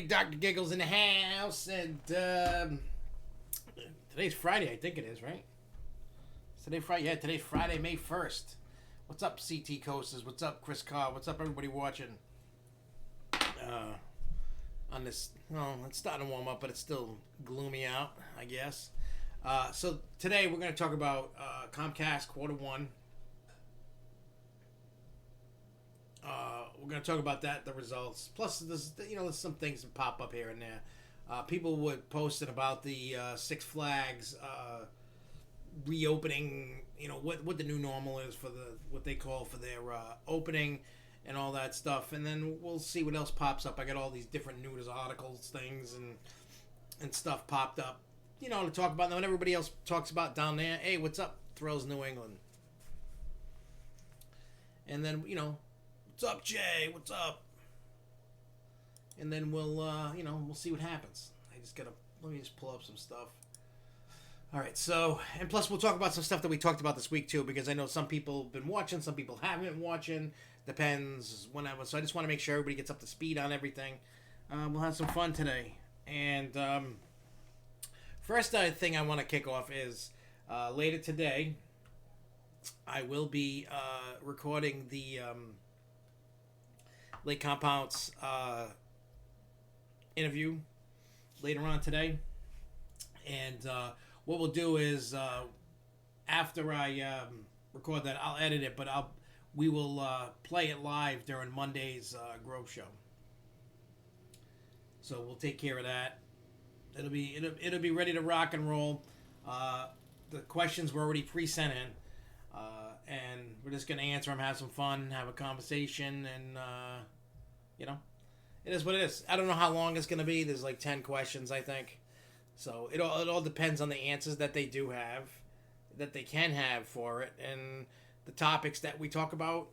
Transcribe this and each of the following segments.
Dr. Giggles in the house, and today's Friday, I think it is, right? Is today Friday? Yeah, today's Friday, May 1st. What's up, CT Coasters? What's up, Chris Carr? What's up, everybody watching? On this, it's starting to warm up, but it's still gloomy out, I guess. So today we're going to talk about Comcast Q1. We're going to talk about that, the results. Plus, there's some things that pop up here and there. People would posted about the Six Flags reopening. What the new normal is for what they call for their opening and all that stuff. And then we'll see what else pops up. I got all these different news articles, things, and stuff popped up. To talk about. When everybody else talks about down there, hey, what's up? Throws New England. And then, what's up, Jay? What's up? And then we'll see what happens. Let me just pull up some stuff. All right, so, and plus we'll talk about some stuff that we talked about this week too, because I know some people have been watching, some people haven't been watching. Depends whenever. So I just want to make sure everybody gets up to speed on everything. We'll have some fun today. And first thing I want to kick off is later today, I will be recording the Lake Compounce interview later on today. And what we'll do is after I record that, I'll edit it, but we will play it live during Monday's Grove Show. So we'll take care of that. It'll be ready to rock and roll. The questions were already pre-sent in, and we're just gonna answer them, have some fun, have a conversation, and it is what it is. I don't know how long it's gonna be. There's like 10 questions, I think. So it all depends on the answers that they do have, that they can have for it, and the topics that we talk about.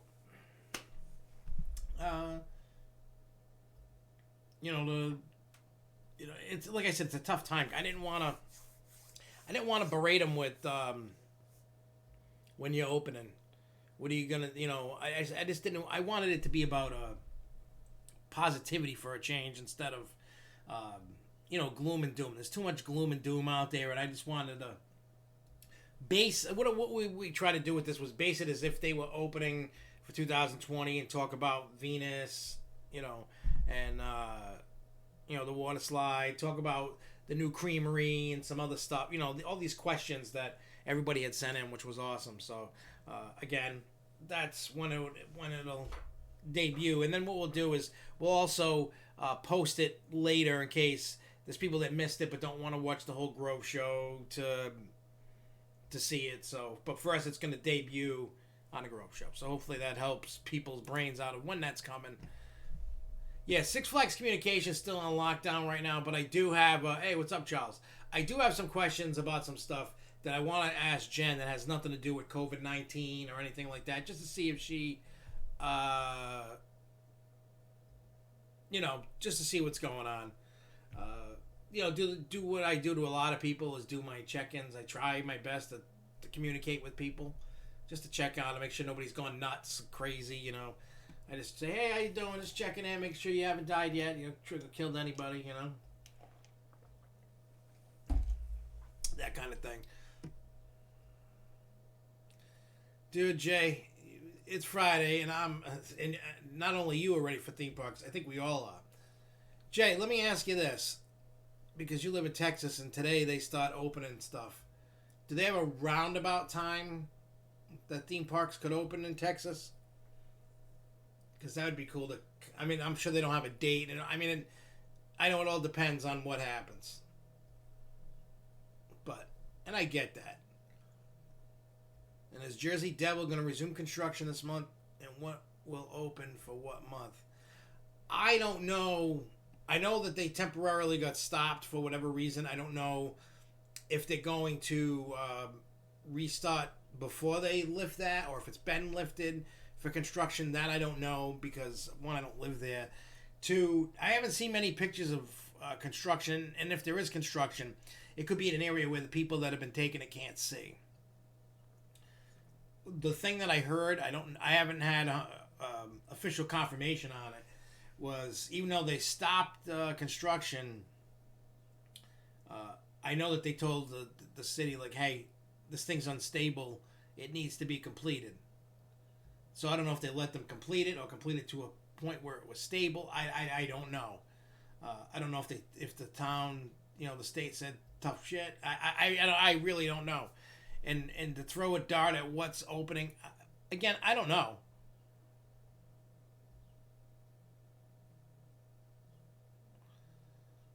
It's like I said, it's a tough time. I didn't want to berate them with when you're opening. What are you gonna? I just didn't. I wanted it to be about positivity for a change instead of gloom and doom. There's too much gloom and doom out there, and I just wanted to base what we try to do with this was base it as if they were opening for 2020 and talk about Venus, and the water slide, talk about the new creamery and some other stuff, all these questions that everybody had sent in, which was awesome. So again, that's when it'll debut. And then what we'll do is we'll also post it later in case there's people that missed it but don't want to watch the whole Grove Show to see it. So, but for us, it's going to debut on the Grove Show. So hopefully that helps people's brains out of when that's coming. Yeah, Six Flags Communication is still on lockdown right now, but I do have hey, what's up, Charles? I do have some questions about some stuff that I want to ask Jen that has nothing to do with COVID-19 or anything like that, just to see if she just to see what's going on. Do what I do to a lot of people is do my check-ins. I try my best to communicate with people, just to check on, to make sure nobody's gone nuts, crazy. I just say, hey, how you doing? Just checking in, make sure you haven't died yet. Killed anybody, that kind of thing. Dude, Jay, it's Friday, and not only you are ready for theme parks, I think we all are. Jay, let me ask you this, because you live in Texas, and today they start opening stuff. Do they have a roundabout time that theme parks could open in Texas? Because that would be cool to... I'm sure they don't have a date, and I know it all depends on what happens. And I get that. And is Jersey Devil going to resume construction this month? And what will open for what month? I don't know. I know that they temporarily got stopped for whatever reason. I don't know if they're going to restart before they lift that, or if it's been lifted for construction. That I don't know, because one, I don't live there. Two, I haven't seen many pictures of construction, and if there is construction, it could be in an area where the people that have been taking it can't see. The thing that I heard, I haven't had official confirmation on it, was even though they stopped construction, I know that they told the city like, hey, this thing's unstable. It needs to be completed. So I don't know if they let them complete it or complete it to a point where it was stable. I don't know. I don't know if the town, the state said tough shit. I really don't know. And to throw a dart at what's opening, again, I don't know.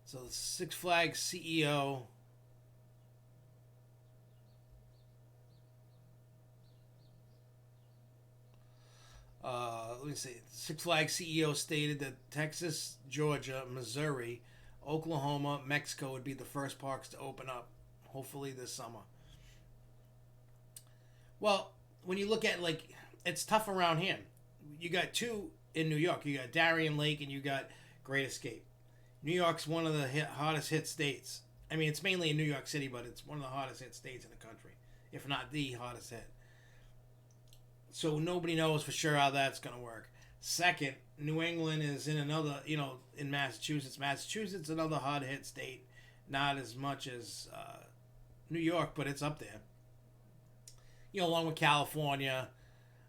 So the Six Flags CEO. Let me see. Six Flags CEO stated that Texas, Georgia, Missouri, Oklahoma, Mexico would be the first parks to open up, hopefully this summer. Well, when you look at it's tough around here. You got two in New York. You got Darien Lake and you got Great Escape. New York's one of the hottest hit states. I mean, it's mainly in New York City, but it's one of the hottest hit states in the country, if not the hottest hit. So nobody knows for sure how that's going to work. Second, New England is in another, in Massachusetts. Massachusetts, another hot hit state. Not as much as New York, but it's up there. Along with California.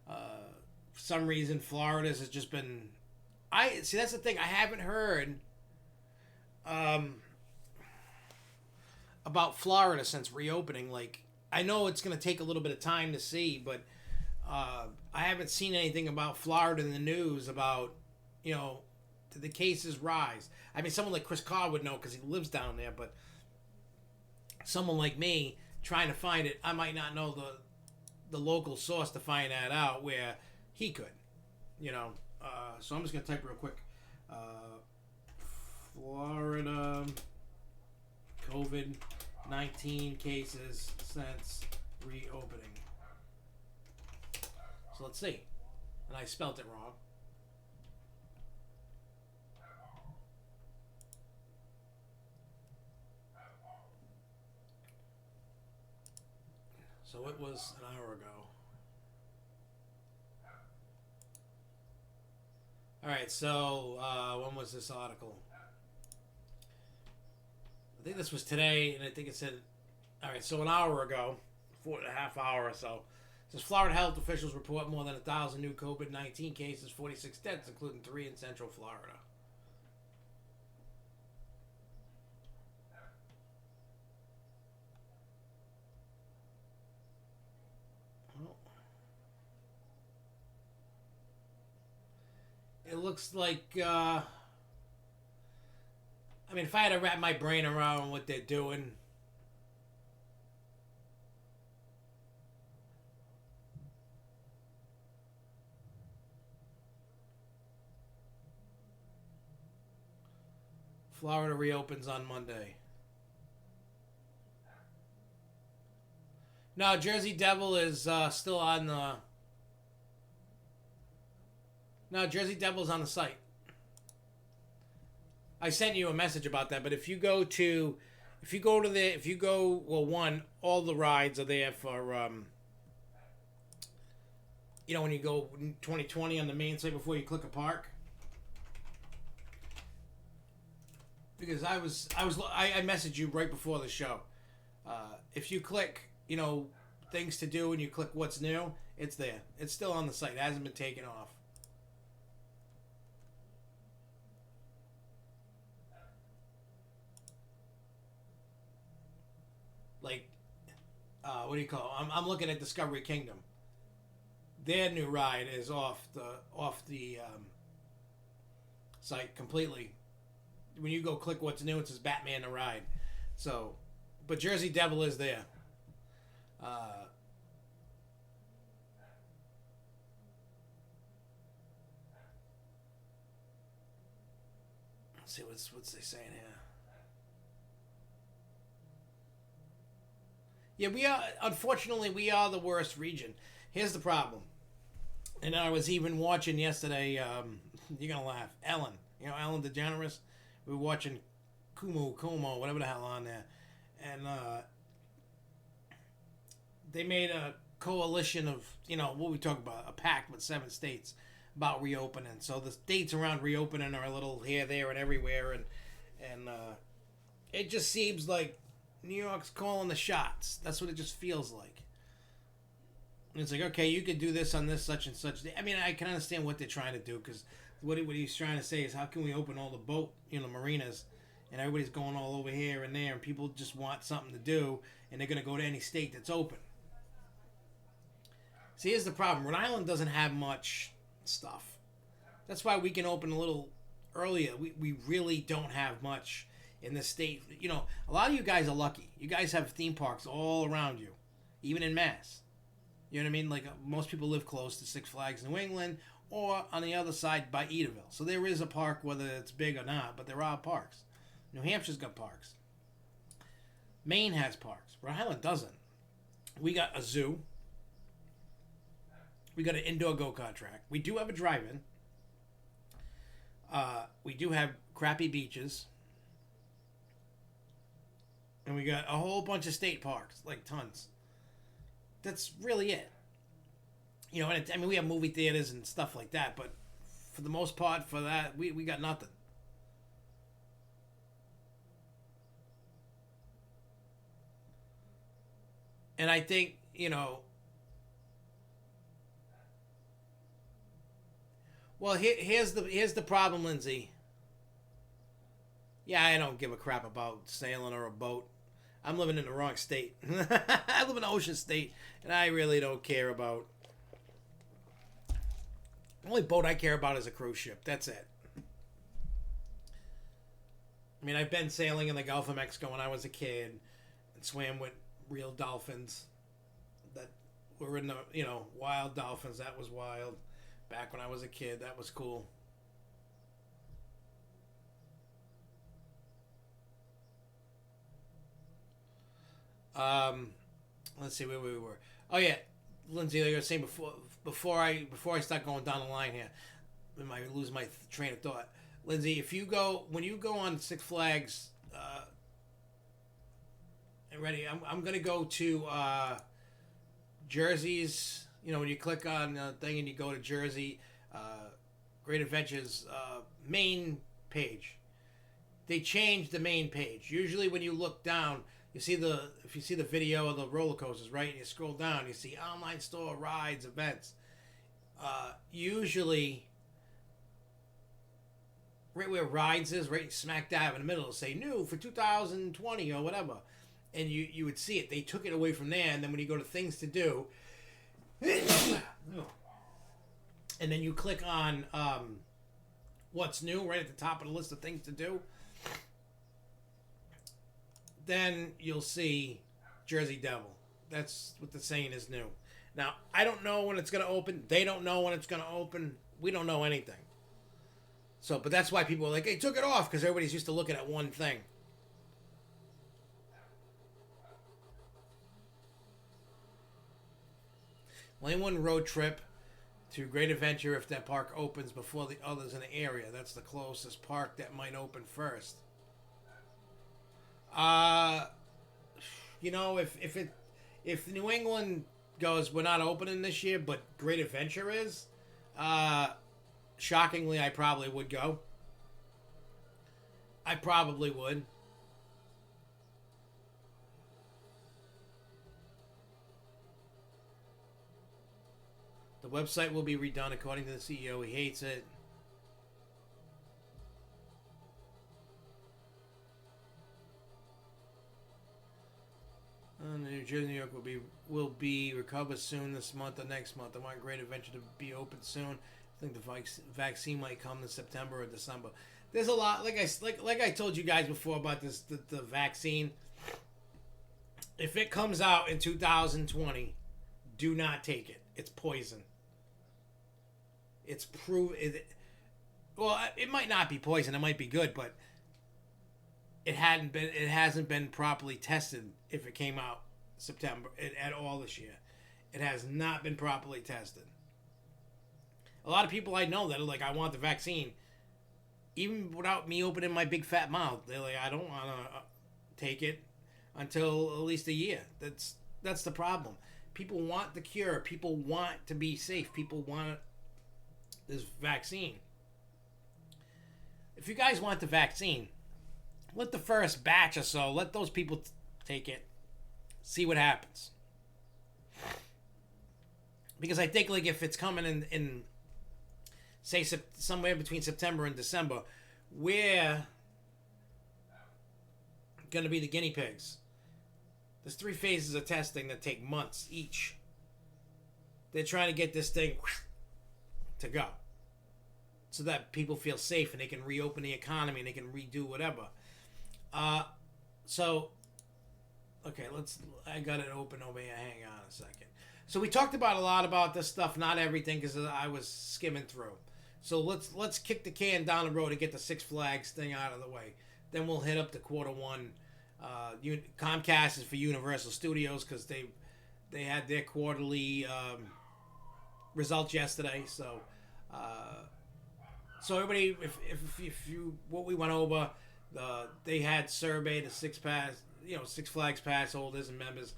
For some reason, Florida's has just been. That's the thing. I haven't heard about Florida since reopening. I know it's going to take a little bit of time to see, but I haven't seen anything about Florida in the news about, did the cases rise? I mean, someone like Chris Carr would know because he lives down there, but someone like me trying to find it, I might not know the local source to find that out where he could, So I'm just going to type real quick. Florida COVID-19 cases since reopening. So let's see. And I spelt it wrong. So it was an hour ago. Alright, so when was this article? I think this was today, and I think it said, alright, so an hour ago, 4.5 hours or so. It says Florida health officials report more than 1,000 new COVID-19 cases, 46 deaths, including 3 in Central Florida. It looks like, I mean, if I had to wrap my brain around what they're doing, Florida reopens on Monday. No, Jersey Devil is still on the... No, Jersey Devil's on the site. I sent you a message about that, but if you go, one, all the rides are there for, when you go 2020 on the main site before you click a park. Because I messaged you right before the show. If you click, things to do and you click what's new, it's there. It's still on the site. It hasn't been taken off. What do you call it? I'm looking at Discovery Kingdom. Their new ride is off the site completely. When you go click what's new, it says Batman the Ride. So, but Jersey Devil is there. Let's see what's they saying here. Yeah, unfortunately, we are the worst region. Here's the problem. And I was even watching yesterday, you're going to laugh, Ellen. Ellen DeGeneres. We were watching Kumo, whatever the hell on there. And they made a coalition of, what we talk about, a pact with 7 states. about reopening. So the dates around reopening are a little here, there, and everywhere, and it just seems like New York's calling the shots. That's what it just feels like. And it's like, okay, you could do this on this such and such day. I mean, I can understand what they're trying to do, because what he's trying to say is, how can we open all the boat, marinas, and everybody's going all over here and there, and people just want something to do, and they're going to go to any state that's open. See, here's the problem. Rhode Island doesn't have much stuff. That's why we can open a little earlier. We really don't have much in this state. A lot of you guys are lucky. You guys have theme parks all around you, even in Mass. You know what I mean? Like, most people live close to Six Flags New England, or on the other side by Edaville. So there is a park, whether it's big or not, but there are parks. New Hampshire's got parks. Maine has parks. Rhode Island doesn't. We got a zoo. We got an indoor go-kart track. We do have a drive-in. We do have crappy beaches. And we got a whole bunch of state parks, like tons. That's really it. And we have movie theaters and stuff like that, but for the most part, for that, we got nothing. And I think, well, here's the problem, Lindsay. Yeah, I don't give a crap about sailing or a boat. I'm living in the wrong state. I live in the ocean state, and I really don't care about... The only boat I care about is a cruise ship. That's it. I mean, I've been sailing in the Gulf of Mexico when I was a kid, and swam with real dolphins that were in the, wild dolphins. That was wild. Back when I was a kid, that was cool. Let's see where we were. Oh yeah, Lindsay, like I was saying before I start going down the line here, I might lose my train of thought. Lindsay, when you go on Six Flags, ready? I'm gonna go to Jersey's. When you click on the thing and you go to Jersey, Great Adventures main page. They changed the main page. Usually, when you look down, if you see the video of the roller coasters, right, and you scroll down, you see online store, rides, events. Usually, right where rides is, right smack dab in the middle, it'll say new for 2020 or whatever, and you would see it. They took it away from there, and then when you go to things to do, and then you click on what's new right at the top of the list of things to do, then you'll see Jersey Devil. That's what the saying is new. Now, I don't know when it's going to open. They don't know when it's going to open. We don't know anything. So, but that's why people are like, hey, took it off, because everybody's used to looking at one thing. Lane 1 road trip to Great Adventure if that park opens before the others in the area. That's the closest park that might open first. If New England goes, we're not opening this year, but Great Adventure is, shockingly, I probably would go. I probably would. The website will be redone according to the CEO. He hates it. New Jersey, New York will be recovered soon this month or next month. I want Great Adventure to be open soon. I think the vaccine might come in September or December. There's a lot, like I told you guys before about this the vaccine. If it comes out in 2020, do not take it. It's poison. It's well, it might not be poison. It might be good, but it hasn't been properly tested. If it came out September at all this year, it has not been properly tested. A lot of people I know that are like, I want the vaccine, even without me opening my big fat mouth. They're like, I don't want to take it until at least a year. That's the problem. People want the cure. People want to be safe. People want this vaccine. If you guys want the vaccine, let the first batch or so, let those people take it, see what happens. Because I think, like, if it's coming in say, somewhere between September and December, we're going to be the guinea pigs. There's 3 phases of testing that take months each. They're trying to get this thing to go, so that people feel safe and they can reopen the economy and they can redo whatever. So, okay, I got it open over here. Hang on a second. So we talked about a lot about this stuff, not everything, because I was skimming through. So let's kick the can down the road and get the Six Flags thing out of the way. Then we'll hit up the Q1. Comcast is for Universal Studios because they had their quarterly results yesterday. So everybody, if you what we went over, they had surveyed the Six Flags pass holders and members.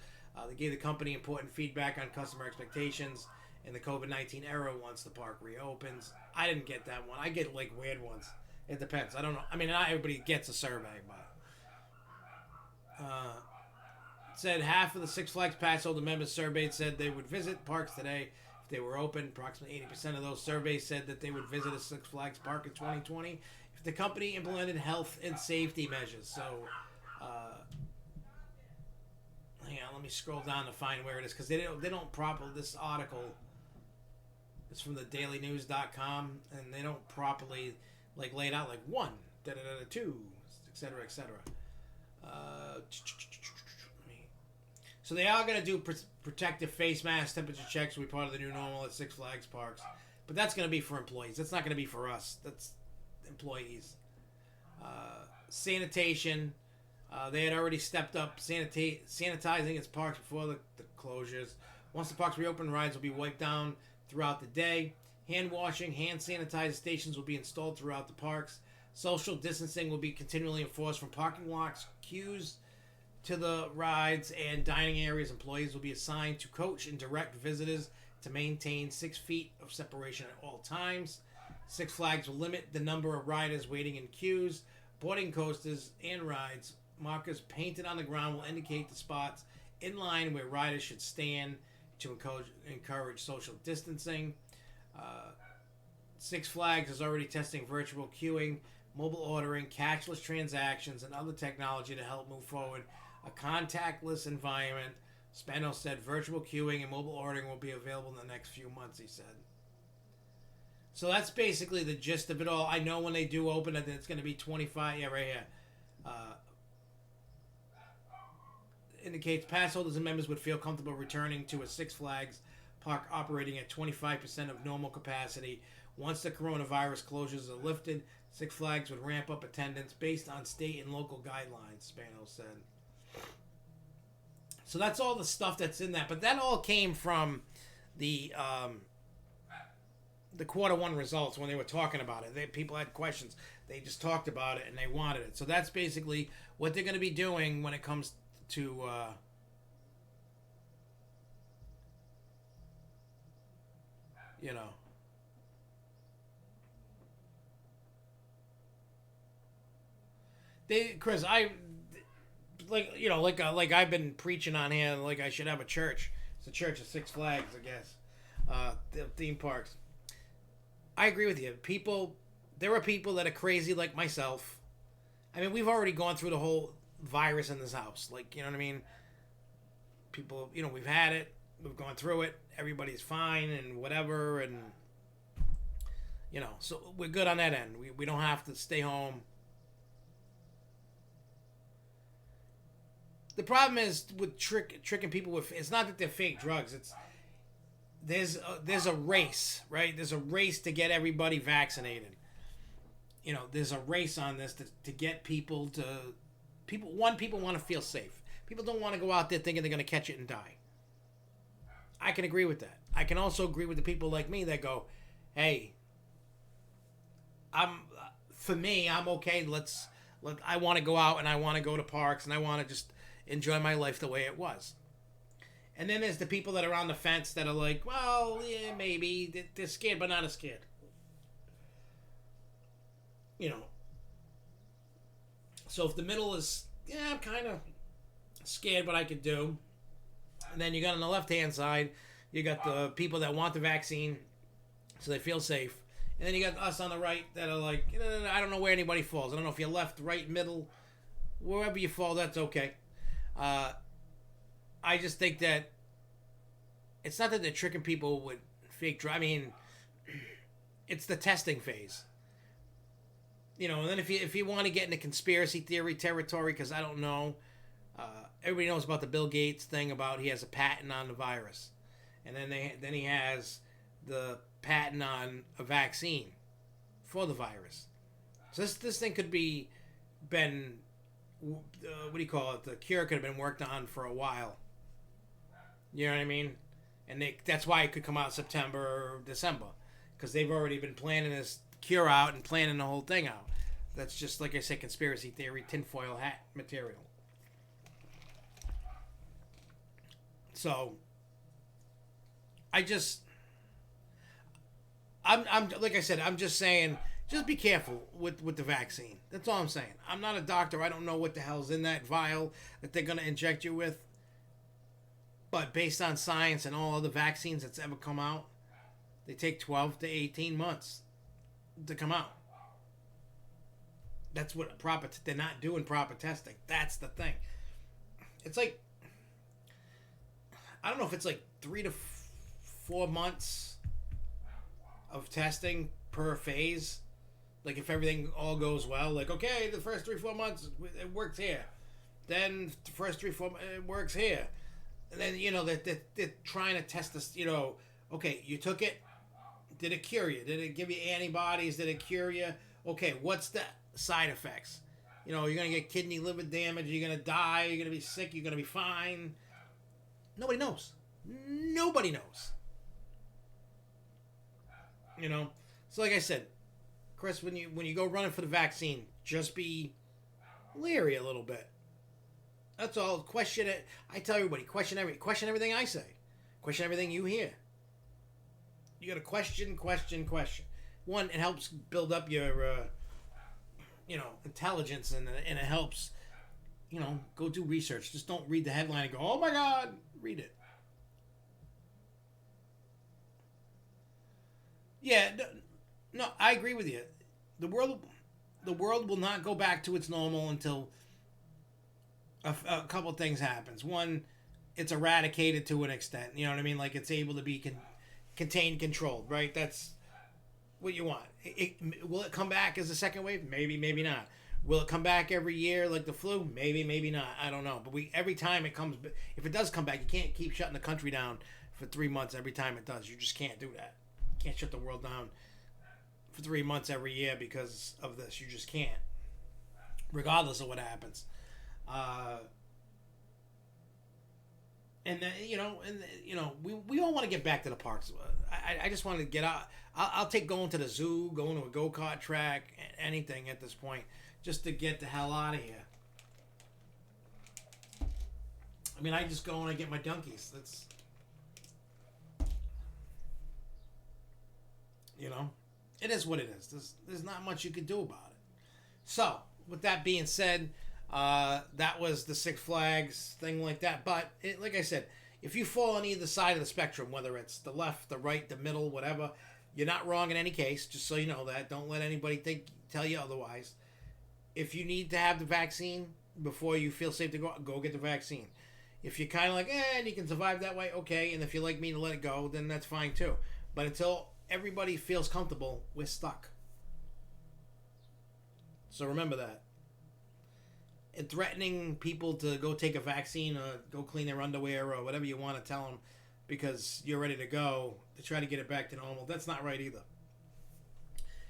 They gave the company important feedback on customer expectations in the COVID-19 era once the park reopens. I didn't get that one. I get like weird ones. It depends. I don't know. I mean, not everybody gets a survey, but said half of the Six Flags pass holder members surveyed said they would visit parks today if they were open. Approximately 80% of those surveys said that they would visit a Six Flags park in 2020 if the company implemented health and safety measures. So, hang on, let me scroll down to find where it is, because they don't properly. This article is from the dailynews.com, and they don't properly like lay it out like 1, 2, etc., etc. So they are going to do protective face masks, temperature checks will be part of the new normal at Six Flags parks, but that's going to be for employees. That's not going to be for us. That's employees. Sanitation. They had already stepped up sanitizing its parks before the closures. Once the parks reopen, rides will be wiped down throughout the day. Hand washing, hand sanitizer stations will be installed throughout the parks. Social distancing will be continually enforced from parking lots, queues to the rides and dining areas. Employees will be assigned to coach and direct visitors to maintain 6 feet of separation at all times. Six Flags will limit the number of riders waiting in queues. Boarding coasters and rides markers painted on the ground will indicate the spots in line where riders should stand to encourage social distancing. Six Flags is already testing virtual queuing, mobile ordering, cashless transactions, and other technology to help move forward a contactless environment. Spano said virtual queuing and mobile ordering will be available in the next few months, he said. So that's basically the gist of it all. I know when they do open it, it's going to be 25. Yeah, right here. Indicates pass holders and members would feel comfortable returning to a Six Flags park operating at 25% of normal capacity. Once the coronavirus closures are lifted, Six Flags would ramp up attendance based on state and local guidelines, Spano said. So that's all the stuff that's in that. But that all came from the Q1 results when they were talking about it. People had questions. They just talked about it and they wanted it. So that's basically what they're going to be doing when it comes to Chris, like I've been preaching on here, like I should have a church. It's a church of Six Flags, I guess. The theme parks. I agree with you. There are people that are crazy like myself. I mean, we've already gone through the whole virus in this house. Like, you know what I mean? People, we've had it. We've gone through it. Everybody's fine and whatever. And, so we're good on that end. We don't have to stay home. The problem is with tricking people with, it's not that they're fake drugs. It's there's a race, right? There's a race to get everybody vaccinated. There's a race on this to get people to people want to feel safe. People don't want to go out there thinking they're going to catch it and die. I can agree with that. I can also agree with the people like me that go, "Hey, I'm okay. I want to go out and I want to go to parks and I want to just enjoy my life the way it was." And then there's the people that are on the fence that are like, well, yeah, maybe. They're scared, but not as scared. you know, so if the middle is, yeah, I'm kind of scared what I could do. And then you got on the left-hand side, you got the people that want the vaccine, so they feel safe. And then you got us on the right that are like, I don't know where anybody falls. I don't know if you're left, right, middle, wherever you fall, that's okay. I just think that it's not that they're tricking people with fake drugs. I mean, it's the testing phase. You know, and then if you want to get into conspiracy theory territory, because I don't know, everybody knows about the Bill Gates thing about he has a patent on the virus, and then he has the patent on a vaccine for the virus. So this thing could be been what do you call it? The cure could have been worked on for a while. You know what I mean? And that's why it could come out September or December, because they've already been planning this cure out and planning the whole thing out. That's just, like I said, conspiracy theory, tinfoil hat material. So, I'm like I said, I'm just saying, just be careful with the vaccine. That's all I'm saying. I'm not a doctor. I don't know what the hell's in that vial that they're going to inject you with. But based on science and all other vaccines that's ever come out, they take 12 to 18 months to come out. That's what they're not doing proper testing. That's the thing. It's like, I don't know if it's like 3 to 4 months of testing per phase. Like if everything all goes well, like, okay, the first 3-4 months it works here. Then the first 3-4 it works here. And then, you know, they're trying to test this, you know, okay, you took it. Did it cure you? Did it give you antibodies? Did it cure you? Okay, what's the side effects? You know, you're going to get kidney, liver damage. You're going to die. You're going to be sick. You're going to be fine. Nobody knows. Nobody knows. You know? So like I said, Chris, when you go running for the vaccine, just be leery a little bit. That's all. Question it. I tell everybody, question everything I say. Question everything you hear. You got to question. One, it helps build up your, intelligence, and it helps, go do research. Just don't read the headline and go, oh my God, read it. Yeah, no, I agree with you. The world will not go back to its normal until a couple of things happens. One, it's eradicated to an extent. You know what I mean? Like it's able to be contained, controlled, right? That's what you want. Will it come back as a second wave? Maybe, maybe not. Will it come back every year like the flu? Maybe, maybe not. I don't know. But every time it comes, if it does come back, you can't keep shutting the country down for 3 months every time it does. You just can't do that. You can't shut the world down for 3 months every year because of this. You just can't, regardless of what happens. We all want to get back to the parks. I just want to get out. I'll take going to the zoo, going to a go-kart track, anything at this point, just to get the hell out of here. I mean, I just go and I get my donkeys. That's, it is what it is. There's not much you can do about it. So, with that being said, that was the Six Flags thing like that. But like I said, if you fall on either side of the spectrum, whether it's the left, the right, the middle, whatever, you're not wrong in any case. Just so you know that. Don't let anybody tell you otherwise. If you need to have the vaccine before you feel safe to go get the vaccine. If you're kind of like, and you can survive that way, okay. And if you like me to let it go, then that's fine too. But until everybody feels comfortable, we're stuck. So remember that. And threatening people to go take a vaccine or go clean their underwear or whatever you want to tell them because you're ready to go to try to get it back to normal, that's not right either.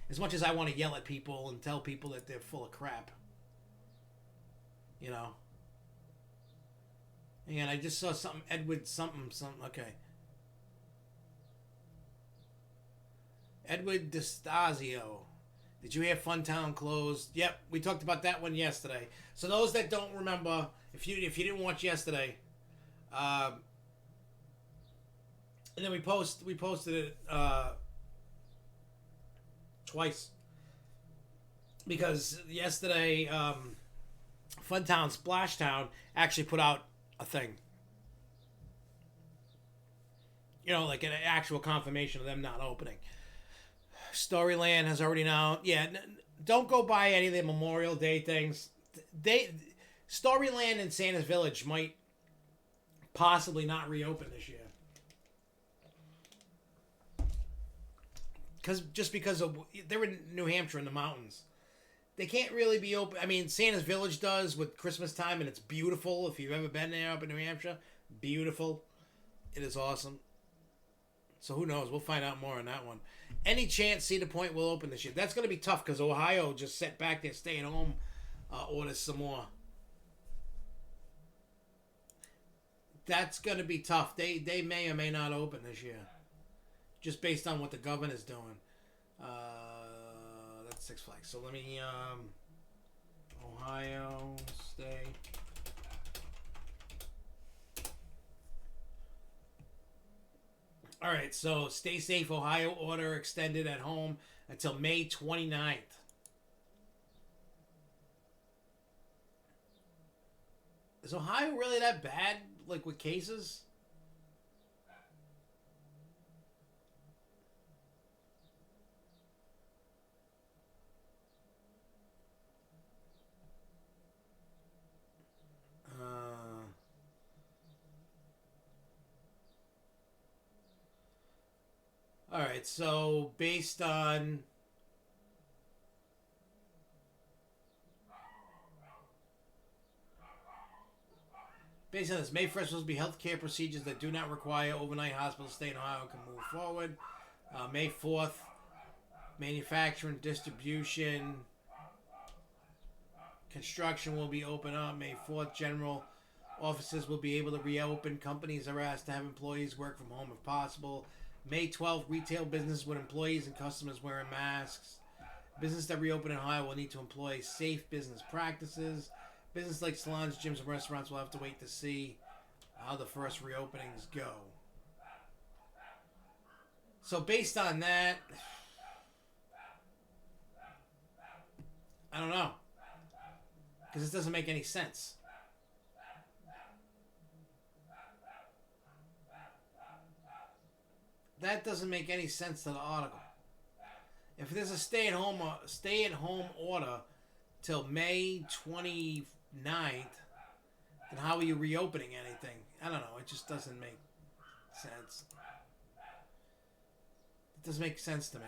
As much as I want to yell at people and tell people that they're full of crap. And I just saw something, Edward something, okay. Edward D'Stasio. Did you hear Funtown closed? Yep, we talked about that one yesterday. So those that don't remember, if you didn't watch yesterday, and then we posted it twice. because yesterday, Funtown Splashtown actually put out a thing. Like an actual confirmation of them not opening. Storyland has already now. Yeah, don't go buy any of the Memorial Day things. Storyland and Santa's Village might possibly not reopen this year. Because they're in New Hampshire in the mountains. They can't really be open. I mean, Santa's Village does with Christmas time, and it's beautiful. If you've ever been there up in New Hampshire, beautiful. It is awesome. So who knows? We'll find out more on that one. Any chance Cedar Point will open this year? That's going to be tough because Ohio just set back their stay-at-home orders some more. That's going to be tough. They may or may not open this year, just based on what the governor's doing. That's Six Flags. So let me Ohio State. All right, so stay safe. Ohio order extended at home until May 29th. Is Ohio really that bad, like with cases? All right, so based on this, May 1st will be healthcare procedures that do not require overnight hospital stay in Ohio can move forward. May 4th, manufacturing, distribution, construction will be open up. May 4th, general offices will be able to reopen. Companies are asked to have employees work from home if possible. May 12th, retail business with employees and customers wearing masks. Business that reopen in Ohio will need to employ safe business practices. Business like salons, gyms, and restaurants will have to wait to see how the first reopenings go. So based on that, I don't know. Because this doesn't make any sense. That doesn't make any sense to the article. If there's a stay-at-home order till May 29th, then how are you reopening anything? I don't know. It just doesn't make sense. It doesn't make sense to me.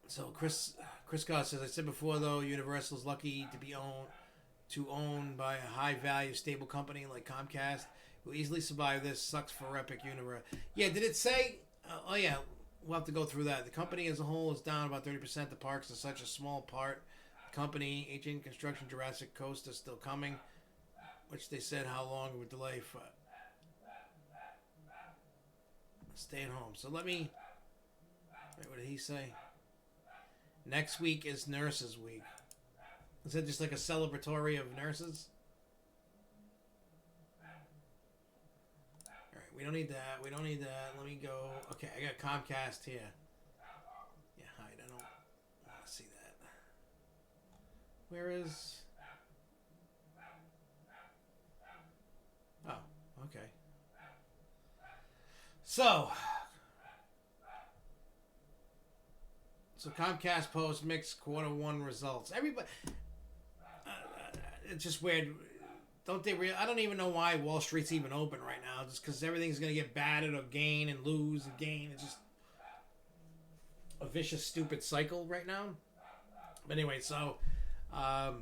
So Chris Goss says, I said before though, Universal is lucky to be owned by a high-value, stable company like Comcast, who easily survive this. Sucks for Epic Universe. Yeah, did it say? Oh yeah, we'll have to go through that. The company as a whole is down about 30%. The parks are such a small part. The company, aging construction, Jurassic Coast is still coming, which they said how long it would delay for. Stay at home. So let me. Wait, what did he say? Next week is Nurses Week. Is that just like a celebratory of nurses? Alright, we don't need that. We don't need that. Let me go. Okay, I got Comcast here. Yeah, hide. I don't want to see that. Where is... Oh, okay. So Comcast post mixed Q1 results. Everybody... it's just weird. Don't they? I don't even know why Wall Street's even open right now. Just because everything's gonna get battered or gain and lose and gain. It's just a vicious, stupid cycle right now. But anyway, so it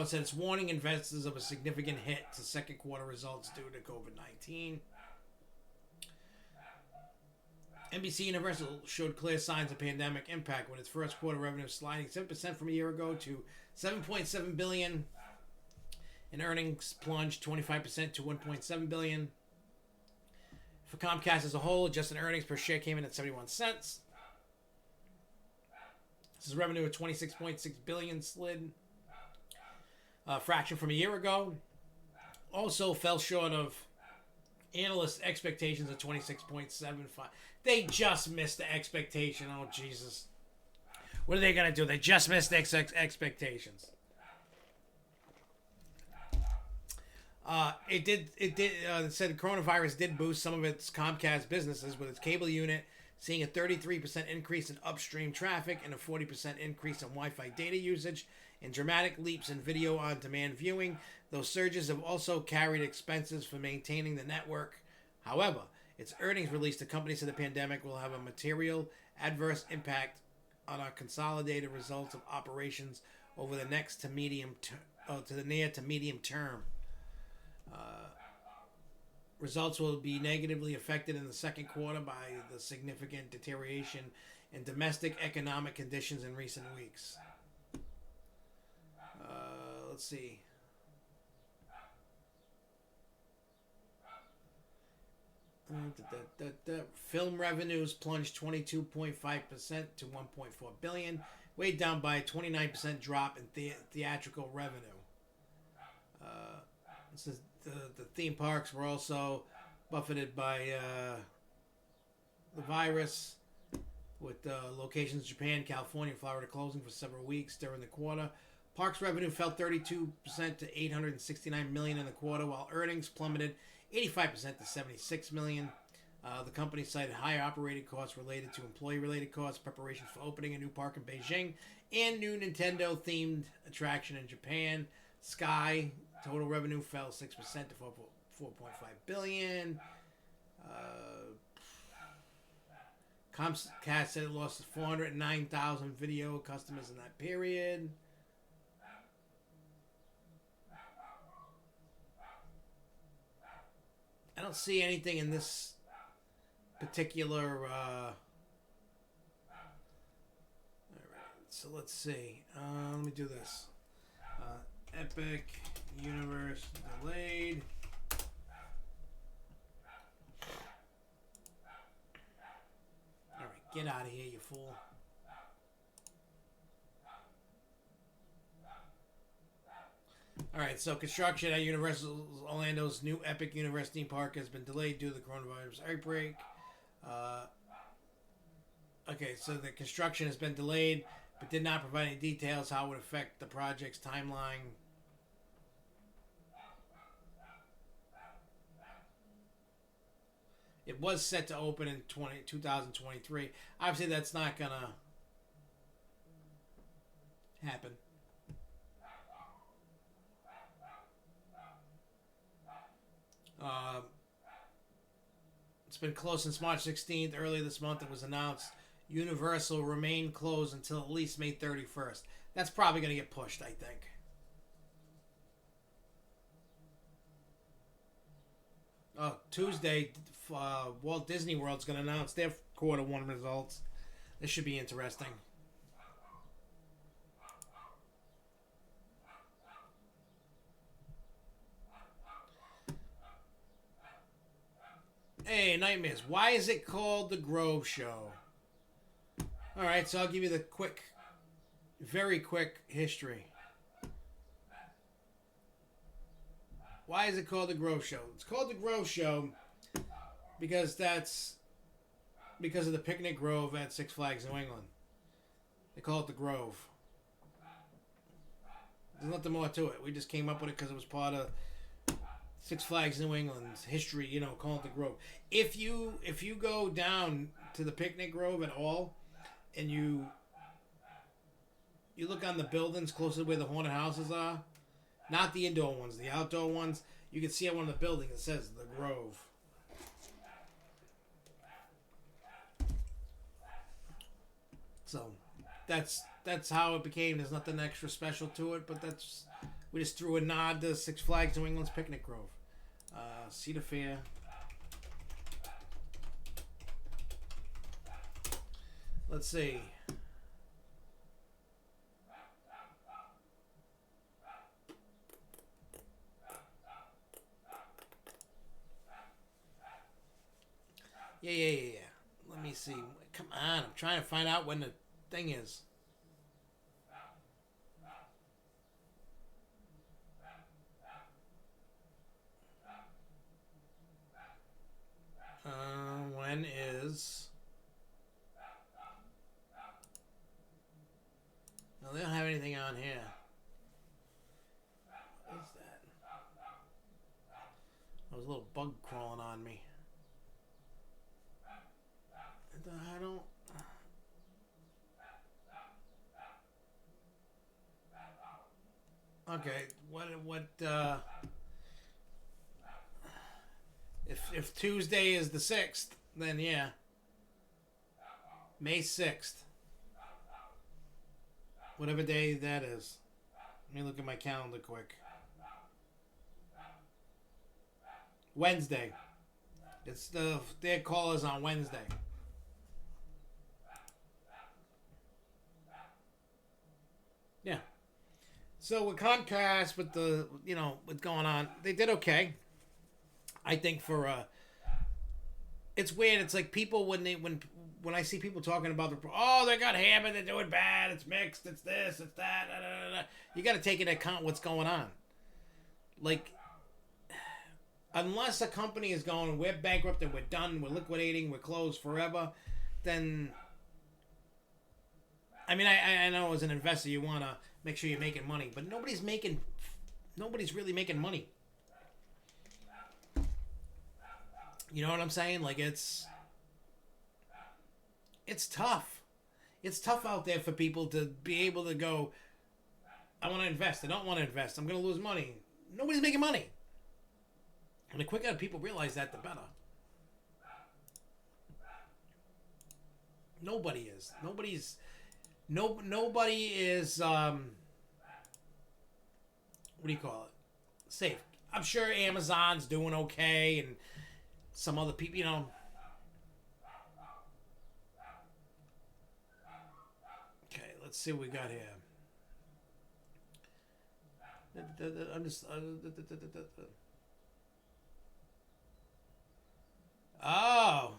said it's warning investors of a significant hit to second quarter results due to COVID-19. NBC Universal showed clear signs of pandemic impact with its first quarter revenue sliding 7% from a year ago to $7.7 billion, and earnings plunged 25% to $1.7 billion. For Comcast as a whole, adjusted earnings per share came in at 71 cents. This is revenue of $26.6 billion slid. Fraction from a year ago. Also fell short of Analyst expectations of 26.75. They just missed the expectation. Oh, Jesus. What are they going to do? They just missed the expectations. It said coronavirus did boost some of its Comcast businesses, with its cable unit seeing a 33% increase in upstream traffic and a 40% increase in Wi-Fi data usage, and dramatic leaps in video on demand viewing. Those surges have also carried expenses for maintaining the network. However, its earnings release, the company said the pandemic will have a material adverse impact on our consolidated results of operations over the next to the near to medium term. Results will be negatively affected in the second quarter by the significant deterioration in domestic economic conditions in recent weeks. Let's see. Film revenues plunged 22.5% to $1.4 billion, weighed down by a 29% drop in theatrical revenue. This is the theme parks were also buffeted by the virus, with locations in Japan, California, and Florida closing for several weeks during the quarter. Parks revenue fell 32% to $869 million in the quarter, while earnings plummeted 85% to $76 million. The company cited higher operating costs related to employee-related costs, preparations for opening a new park in Beijing, and new Nintendo-themed attraction in Japan. Sky total revenue fell 6% to $4.5 billion. Comcast said it lost 409,000 video customers in that period. I don't see anything in this particular. All right, so let's see. Let me do this. Epic Universe delayed. All right, get out of here, you fool. All right, so construction at Universal Orlando's new Epic Universe theme park has been delayed due to the coronavirus outbreak. Okay, so the construction has been delayed, but did not provide any details how it would affect the project's timeline. It was set to open in 2023. Obviously, that's not going to happen. It's been closed since March 16th. Earlier this month, it was announced Universal will remain closed until at least May 31st. That's probably going to get pushed, I think. Tuesday, Walt Disney World's going to announce their Q1 results. This should be interesting. Hey, Nightmares. Why is it called The Grove Show? Alright, so I'll give you the very quick history. Why is it called The Grove Show? It's called The Grove Show because because of the picnic grove at Six Flags New England. They call it The Grove. There's nothing more to it. We just came up with it because it was part of Six Flags New England's history, calling it The Grove. If you go down to the picnic grove at all, and you look on the buildings close to where the haunted houses are, not the indoor ones, the outdoor ones, you can see on one of the buildings it says The Grove. So that's how it became. There's nothing extra special to it, but we just threw a nod to Six Flags New England's Picnic Grove. Cedar Fair. Let's see. Yeah. Let me see. Come on, I'm trying to find out when the thing is. is... No, they don't have anything on here. What is that? There was a little bug crawling on me. I don't... Okay, if Tuesday is the 6th, then yeah. May 6th. Whatever day that is. Let me look at my calendar quick. Wednesday. It's their call is on Wednesday. Yeah. So with Comcast, with the what's going on, they did okay. I think for it's weird. It's like people when I see people talking about they got hammered, they're doing bad, it's mixed, it's this, it's that. Da, da, da. You got to take into account what's going on. Like, unless a company is going, we're bankrupt and we're done, we're liquidating, we're closed forever, then. I mean, I know as an investor you want to make sure you're making money, but nobody's really making money. You know what I'm saying? Like, it's tough. It's tough out there for people to be able to go, I want to invest. I don't want to invest. I'm going to lose money. Nobody's making money. And the quicker people realize that, the better. Nobody is. Nobody is, what do you call it? Safe. I'm sure Amazon's doing okay and some other people, Okay, let's see what we got here. I'm just... Oh.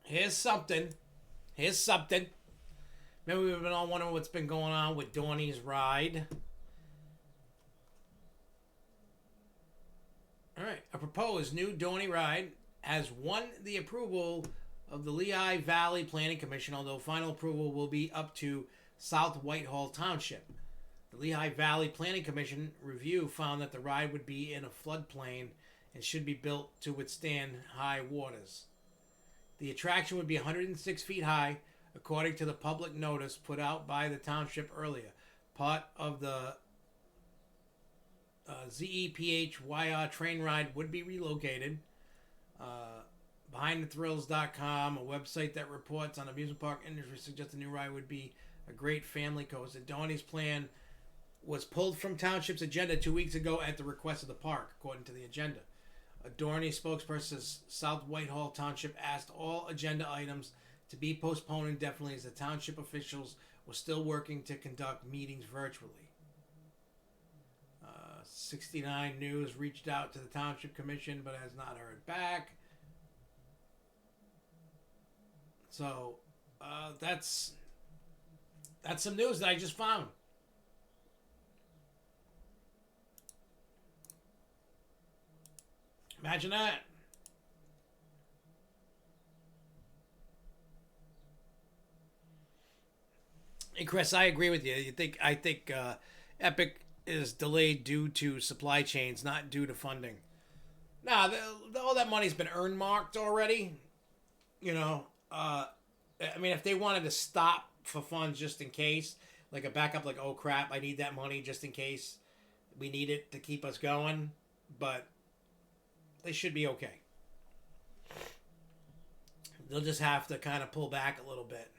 Here's something. Maybe we've been all wondering what's been going on with Dorney's ride. All right. A proposed new Dorney ride has won the approval of the Lehigh Valley Planning Commission, although final approval will be up to South Whitehall Township. The Lehigh Valley Planning Commission review found that the ride would be in a floodplain and should be built to withstand high waters. The attraction would be 106 feet high, according to the public notice put out by the township earlier. Part of the ZEPHYR train ride would be relocated. BehindTheThrills.com, a website that reports on amusement park industry, suggests the new ride would be a great family coaster. Dorney's plan was pulled from township's agenda 2 weeks ago at the request of the park, according to the agenda. A Dorney spokesperson says South Whitehall Township asked all agenda items to be postponed indefinitely as the township officials were still working to conduct meetings virtually. 69 News reached out to the Township Commission but has not heard back. So that's some news that I just found. Imagine that. Hey Chris, I agree with you. I think Epic is delayed due to supply chains, not due to funding. Nah, all that money's been earmarked already. I mean, if they wanted to stop for funds just in case, like a backup, like, oh crap, I need that money just in case we need it to keep us going, but they should be okay. They'll just have to kind of pull back a little bit.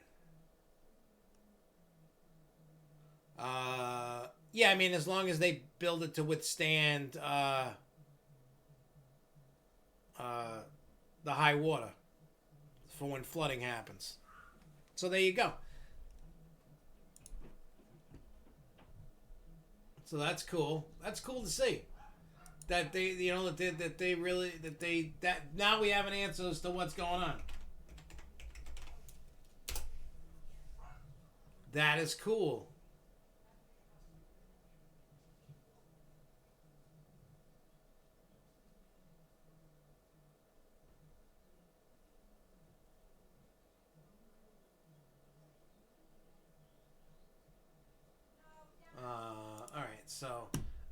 Yeah, I mean, as long as they build it to withstand the high water for when flooding happens. So there you go. So that's cool. That's cool to see. That they, that now we have an answer as to what's going on. That is cool.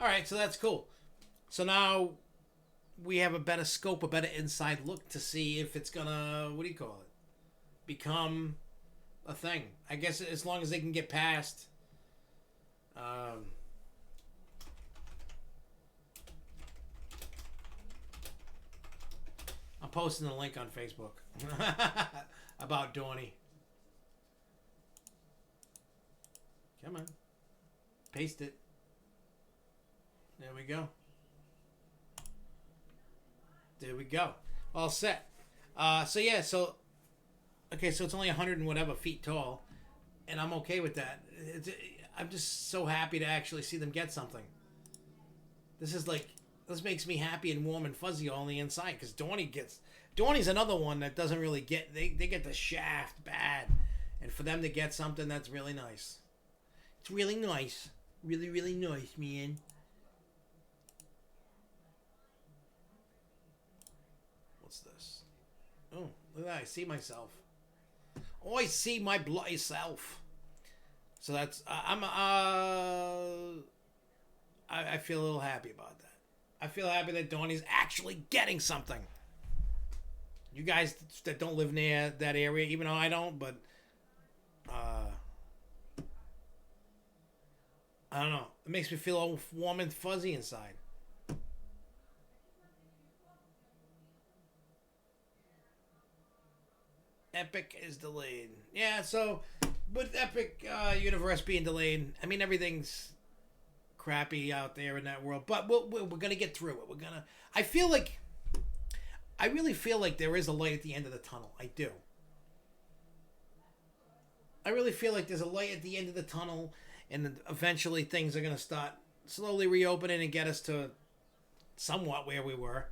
right, so that's cool. So now we have a better scope, a better inside look to see if it's gonna, what do you call it, become a thing. I guess as long as they can get past. Um, I'm posting the link on Facebook about Dorney. Come on, paste it. There we go. There we go. All set. So yeah, so okay, so it's only 100 and whatever feet tall, and I'm okay with that. I'm just so happy to actually see them get something. This makes me happy and warm and fuzzy on the inside because Dorney's another one that doesn't really get, they get the shaft bad, and for them to get something, that's really nice. It's really nice, really really nice, man. What's this? Oh, look at that! I see myself. Oh, I see my bloody self. So that's I feel a little happy about that. I feel happy that Donnie's actually getting something. You guys that don't live near that area, even though I don't, but I don't know. It makes me feel all warm and fuzzy inside. Epic is delayed. Yeah, so with Epic Universe being delayed, I mean everything's crappy out there in that world, but we're gonna get through it. We're gonna. I really feel like there is a light at the end of the tunnel. I do. I really feel like there's a light at the end of the tunnel, and eventually things are gonna start slowly reopening and get us to somewhat where we were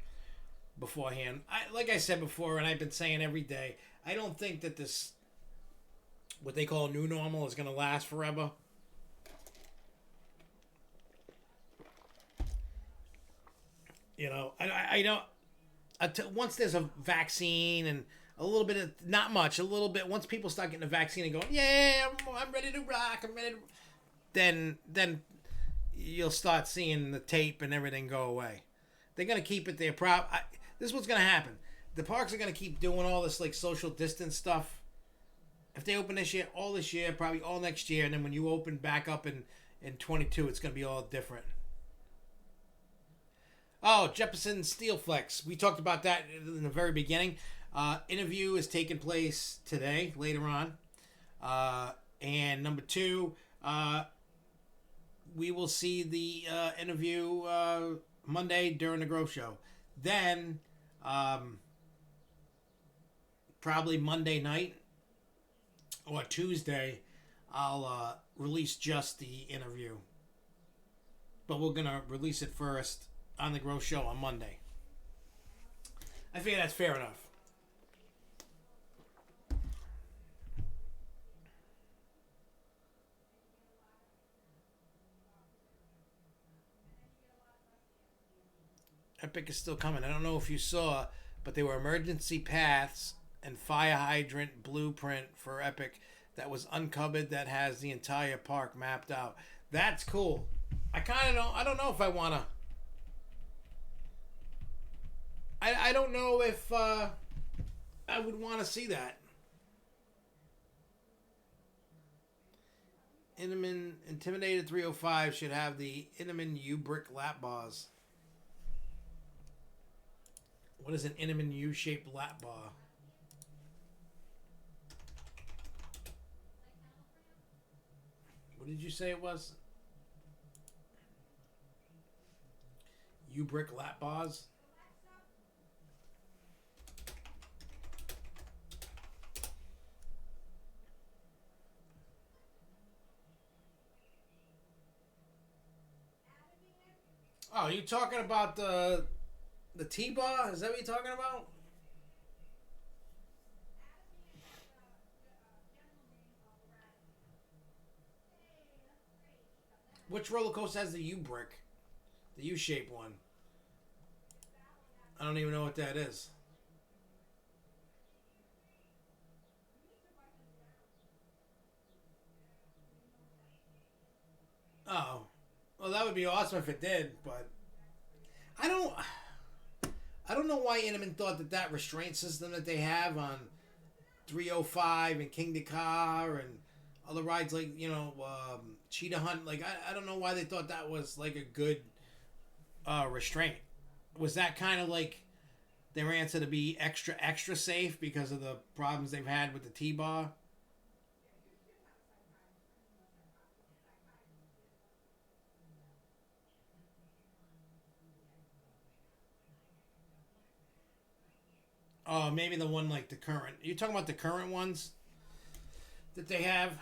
beforehand. Like I said before, and I've been saying every day, I don't think that this, what they call new normal, is going to last forever. You know, I don't. Once there's a vaccine and a little bit of, not much, a little bit. Once people start getting a vaccine and going, yeah, I'm ready to rock. I'm ready to. Then you'll start seeing the tape and everything go away. They're gonna keep it there. This is what's gonna happen. The parks are gonna keep doing all this like social distance stuff. If they open all this year, probably all next year, and then when you open back up in 22, it's gonna be all different. Oh, Jefferson Steelflex. We talked about that in the very beginning. Interview is taking place today, later on. And number two, we will see the interview Monday during the Grove Show. Then, probably Monday night or Tuesday, I'll release just the interview. But we're going to release it first on the Grove Show on Monday. I figure that's fair enough. Epic is still coming. I don't know if you saw, but there were emergency paths and fire hydrant blueprint for Epic that was uncovered that has the entire park mapped out. That's cool. I don't know if I want to. I don't know if I would want to see that. Intamin Intimidated 305 should have the Intamin U-brick lap bars. What is an Intamin U-shaped lap bar? What did you say it was? U-brick lap bars? Oh, you talking about the T-bar? Is that what you're talking about? Which roller coaster has the U-brick? The U-shaped one. I don't even know what that is. Oh. Well, that would be awesome if it did, but I don't. I don't know why Intamin thought that restraint system that they have on 305 and King Dakar and other rides like Cheetah Hunt. Like I don't know why they thought that was like a good restraint. Was that kind of like their answer to be extra safe because of the problems they've had with the T-bar? Oh, maybe the one like the current. You're talking about the current ones that they have?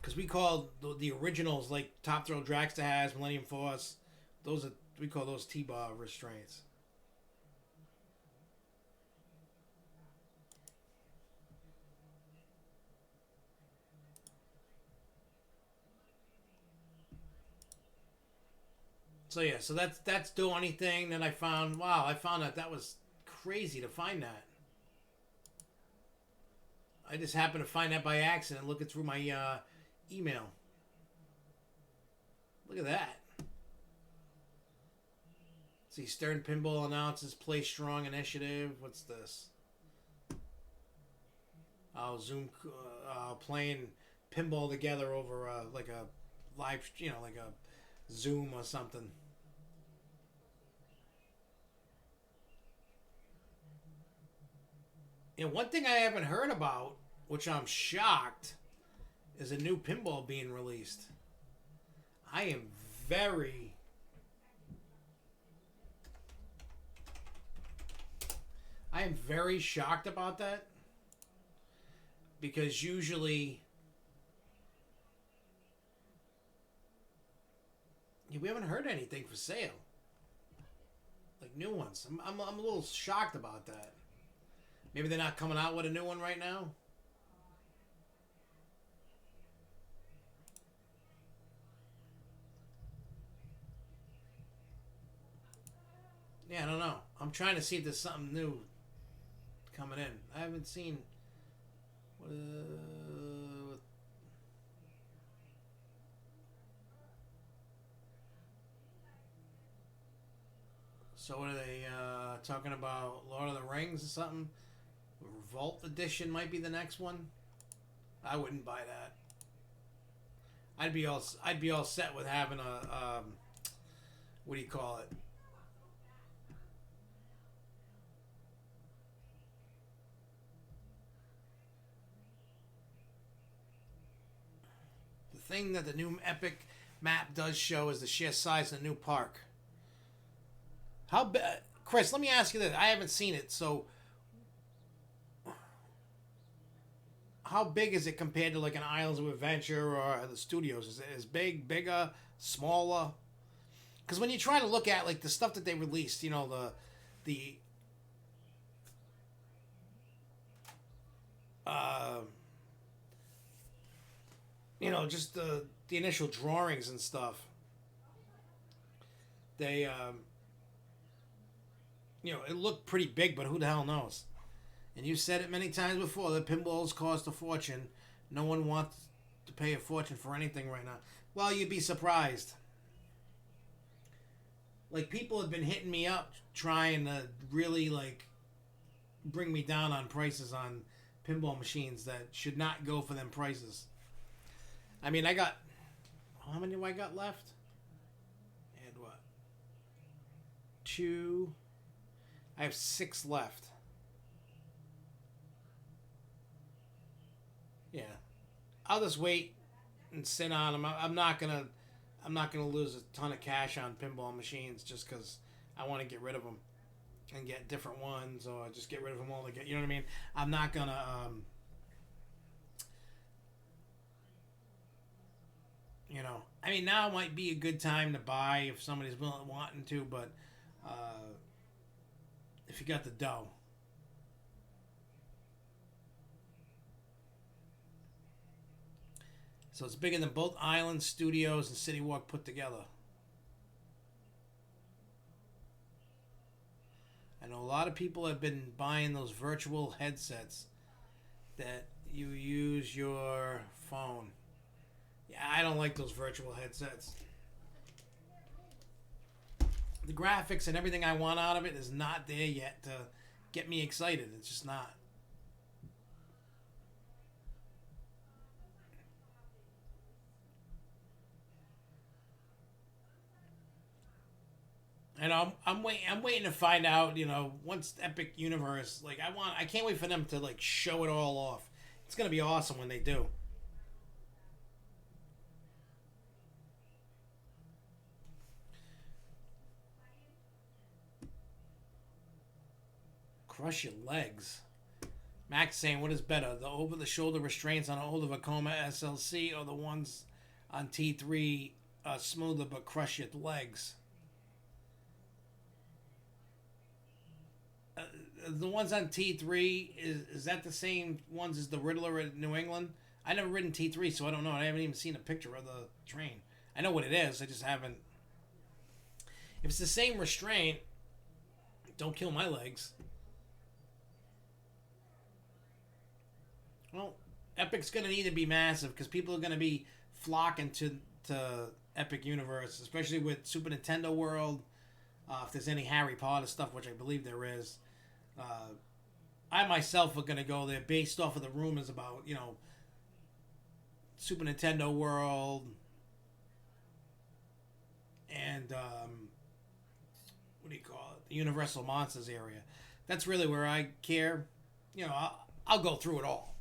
Because we call the originals like Top Thrill Dragster has, Millennium Force. Those are, we call those T-bar restraints. So yeah, so that's the only thing that I found. Wow, I found that was crazy to find that. I just happened to find that by accident, looking through my email. Look at that. See, Stern Pinball announces Play Strong initiative. What's this? Oh, Zoom playing pinball together over like a live, like a Zoom or something. And one thing I haven't heard about, which I'm shocked, is a new pinball being released. I am very shocked about that because usually we haven't heard anything for sale, like new ones. I'm a little shocked about that. Maybe they're not coming out with a new one right now. Yeah, I don't know. I'm trying to see if there's something new coming in. I haven't seen. So what are they talking about? Lord of the Rings or something? Revolt Edition might be the next one. I wouldn't buy that. I'd be all set with having a what do you call it? The thing that the new Epic map does show is the sheer size of the new park. How big, Chris? Let me ask you this. I haven't seen it, so how big is it compared to like an Islands of Adventure or the studios? Is it as big, bigger, smaller? Because when you try to look at like the stuff that they released, the uh, just the initial drawings and stuff, they it looked pretty big, but who the hell knows? And you said it many times before that pinballs cost a fortune. No one wants to pay a fortune for anything right now. Well, you'd be surprised. Like, people have been hitting me up trying to really like bring me down on prices on pinball machines that should not go for them prices. I mean, I got, how many do I got left? I had what? Two. I have 6 left. Yeah, I'll just wait and sit on them. I'm not gonna lose a ton of cash on pinball machines just because I want to get rid of them and get different ones, or just get rid of them all. You know what I mean? I'm not gonna. I mean, now might be a good time to buy if somebody's wanting to, but if you got the dough. So it's bigger than both Island Studios and City Walk put together. I know a lot of people have been buying those virtual headsets that you use your phone. Yeah, I don't like those virtual headsets. The graphics and everything I want out of it is not there yet to get me excited. It's just not. And I'm waiting to find out. Once Epic Universe, like I can't wait for them to like show it all off. It's gonna be awesome when they do. Crush your legs. Max saying, what is better, the over-the-shoulder restraints on an older Vacoma SLC or the ones on T3 smoother but crush your legs? The ones on T3, is that the same ones as the Riddler at New England? I never ridden T3, so I don't know. I haven't even seen a picture of the train. I know what it is. I just haven't. If it's the same restraint, don't kill my legs. Well, Epic's going to need to be massive because people are going to be flocking to Epic Universe, especially with Super Nintendo World. If there's any Harry Potter stuff, which I believe there is. I myself are going to go there based off of the rumors about, Super Nintendo World and, what do you call it? The Universal Monsters area. That's really where I care. I'll go through it all.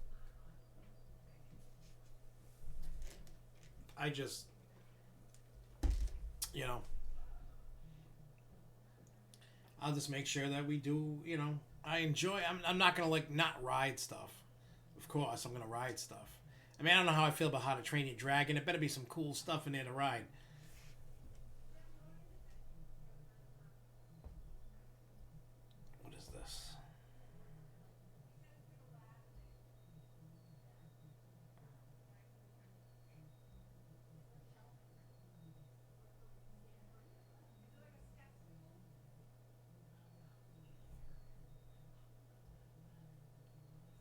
I just, I'll just make sure that we do, I enjoy, I'm not going to like not ride stuff. Of course, I'm going to ride stuff. I mean, I don't know how I feel about How to Train Your Dragon. It better be some cool stuff in there to ride. What is this?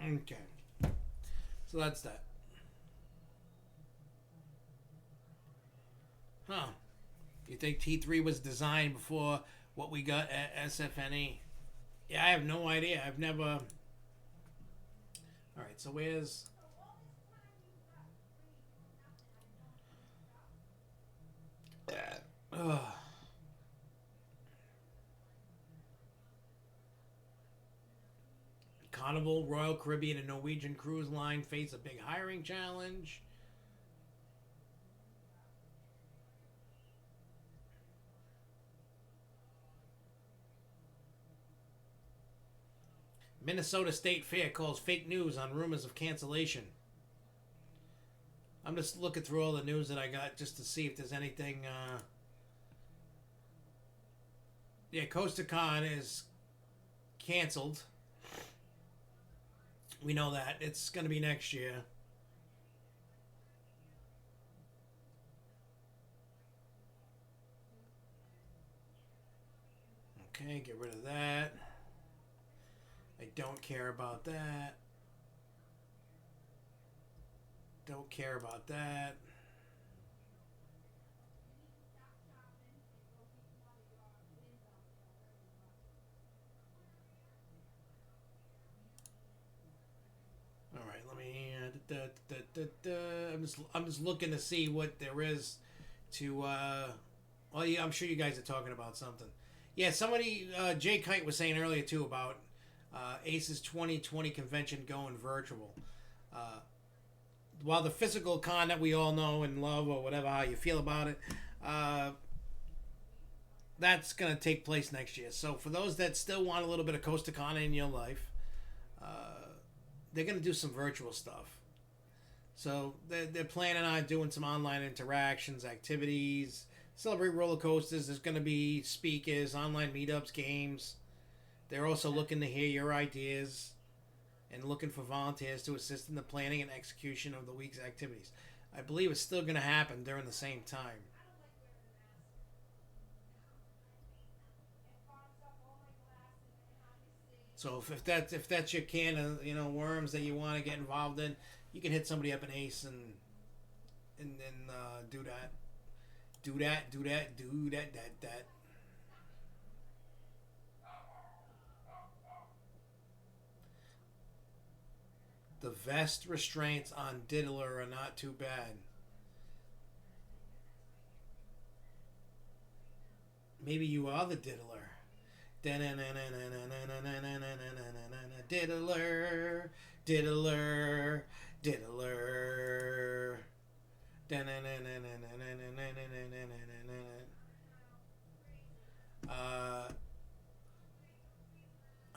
Okay. So that's that. Huh. You think T3 was designed before what we got at SFNE? Yeah, I have no idea. I've never. Alright, so where's. Ugh. Carnival, Royal Caribbean, and Norwegian Cruise Line face a big hiring challenge. Minnesota State Fair calls fake news on rumors of cancellation. I'm just looking through all the news that I got just to see if there's anything. Yeah, CoasterCon is canceled. We know that. It's going to be next year. Okay, get rid of that. I don't care about that. Don't care about that. All right, let me. I'm just looking to see what there is to. Well, yeah, I'm sure you guys are talking about something. Yeah, somebody. Jay Kite was saying earlier too about Ace's 2020 convention going virtual. Uh, while the physical con that we all know and love, or whatever how you feel about it, that's going to take place next year. So for those that still want a little bit of Costa Con in your life, they're going to do some virtual stuff. So they're planning on doing some online interactions, activities, celebrate roller coasters. There's going to be speakers, online meetups, games. They're also looking to hear your ideas and looking for volunteers to assist in the planning and execution of the week's activities. I believe it's still going to happen during the same time. So if that's your can of worms that you want to get involved in, you can hit somebody up in Ace and and then do that. Do that, do that, do that, that. The vest restraints on Diddler are not too bad. Maybe you are the Diddler. Diddler, diddler, diddler.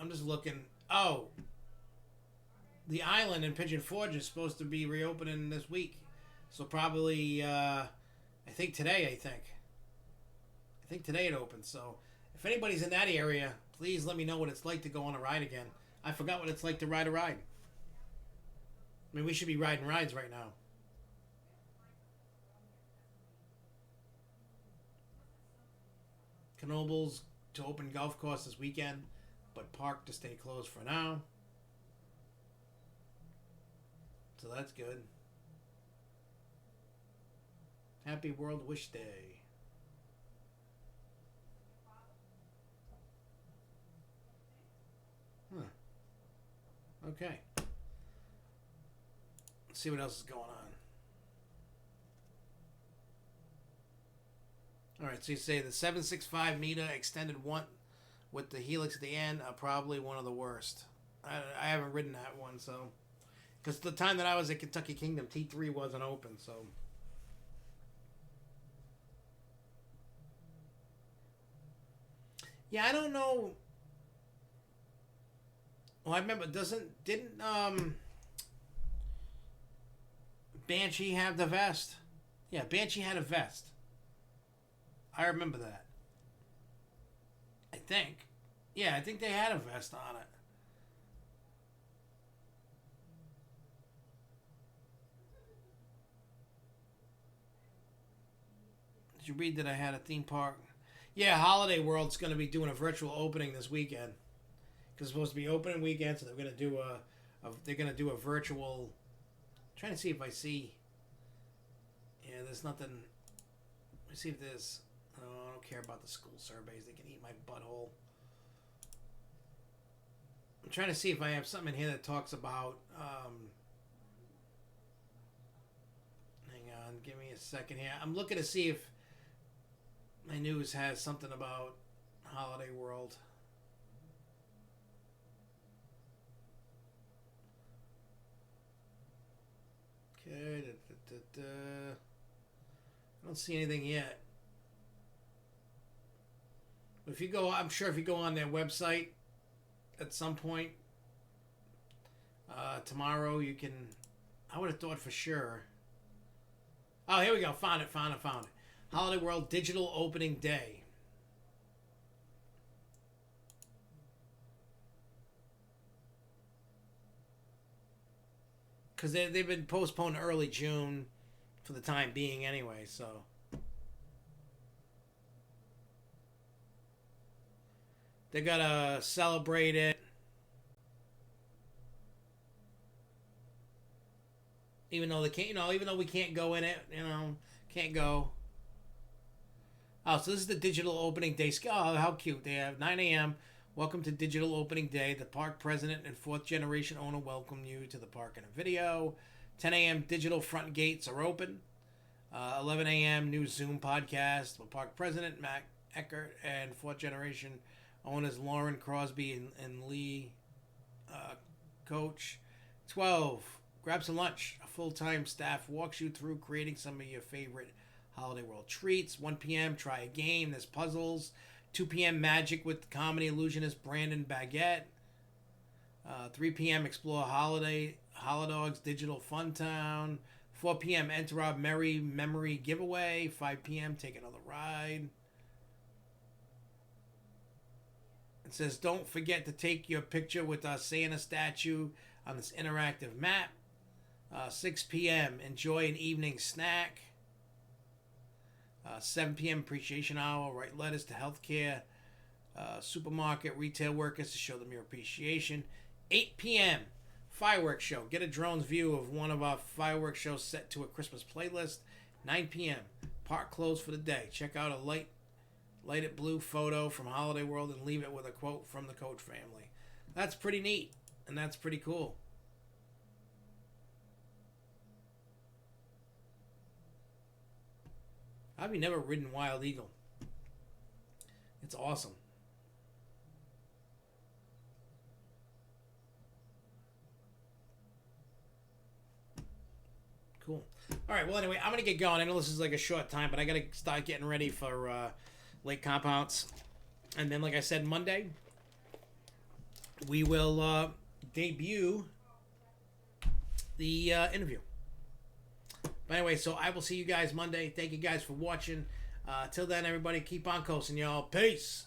I'm just looking. Oh, the island in Pigeon Forge is supposed to be reopening this week, so probably I think today. I think today it opens. So if anybody's in that area, please let me know what it's like to go on a ride again. I forgot what it's like to ride a ride. I mean, we should be riding rides right now. Knoebels to open golf course this weekend, but park to stay closed for now. So that's good. Happy World Wish Day. Huh. Okay. Let's see what else is going on. All right, so you say the 765 meter extended one with the helix at the end are probably one of the worst. I haven't ridden that one, so because the time that I was at Kentucky Kingdom, T3 wasn't open, so. Yeah, I don't know. Well, I remember didn't Banshee have the vest? Yeah, Banshee had a vest. I remember that. I think. Yeah, I think they had a vest on it. Did you read that I had a theme park? Yeah, Holiday World's going to be doing a virtual opening this weekend. Because it's supposed to be opening weekend, so they're going to do a virtual. I'm trying to see if I see. Yeah, there's nothing. Let me see if there's. Oh, I don't care about the school surveys. They can eat my butthole. I'm trying to see if I have something in here that talks about. Hang on, give me a second here. I'm looking to see if my news has something about Holiday World. Okay. I don't see anything yet. If you go, I'm sure if you go on their website at some point tomorrow, you can. I would have thought for sure. Oh, here we go. Found it. Holiday World Digital Opening Day. Because they've been postponed to early June for the time being anyway, so. They're gonna celebrate it. Even though they can't, even though we can't go in it, can't go. Oh, so this is the digital opening day. Oh, how cute. They have 9 a.m. Welcome to Digital Opening Day. The park president and fourth generation owner welcome you to the park in a video. 10 a.m. digital front gates are open. 11 a.m. new Zoom podcast with park president Matt Eckert and fourth generation owners Lauren Crosby and Lee Coach. 12. Grab some lunch. A full-time staff walks you through creating some of your favorite Holiday World treats. 1 p.m. try a game. There's puzzles. 2 p.m. magic with comedy illusionist Brandon Baguette. 3 p.m. explore Holidogs Digital Fun Town. 4 p.m. enter our Merry Memory giveaway. 5 p.m. take another ride. It says, don't forget to take your picture with our Santa statue on this interactive map. 6 p.m. enjoy an evening snack. 7 p.m. appreciation hour. Write letters to healthcare, supermarket, retail workers to show them your appreciation. 8 p.m. fireworks show. Get a drone's view of one of our fireworks shows set to a Christmas playlist. 9 p.m. Park closed for the day. Check out a light it blue photo from Holiday World and leave it with a quote from the Coach family. That's pretty neat, and that's pretty cool. I've never ridden Wild Eagle. It's awesome. Cool. All right, well, anyway, I'm going to get going. I know this is like a short time, but I got to start getting ready for Lake Compounce. And then, like I said, Monday, we will debut the interview. But anyway, so I will see you guys Monday. Thank you guys for watching. Till then, everybody, keep on coasting, y'all. Peace.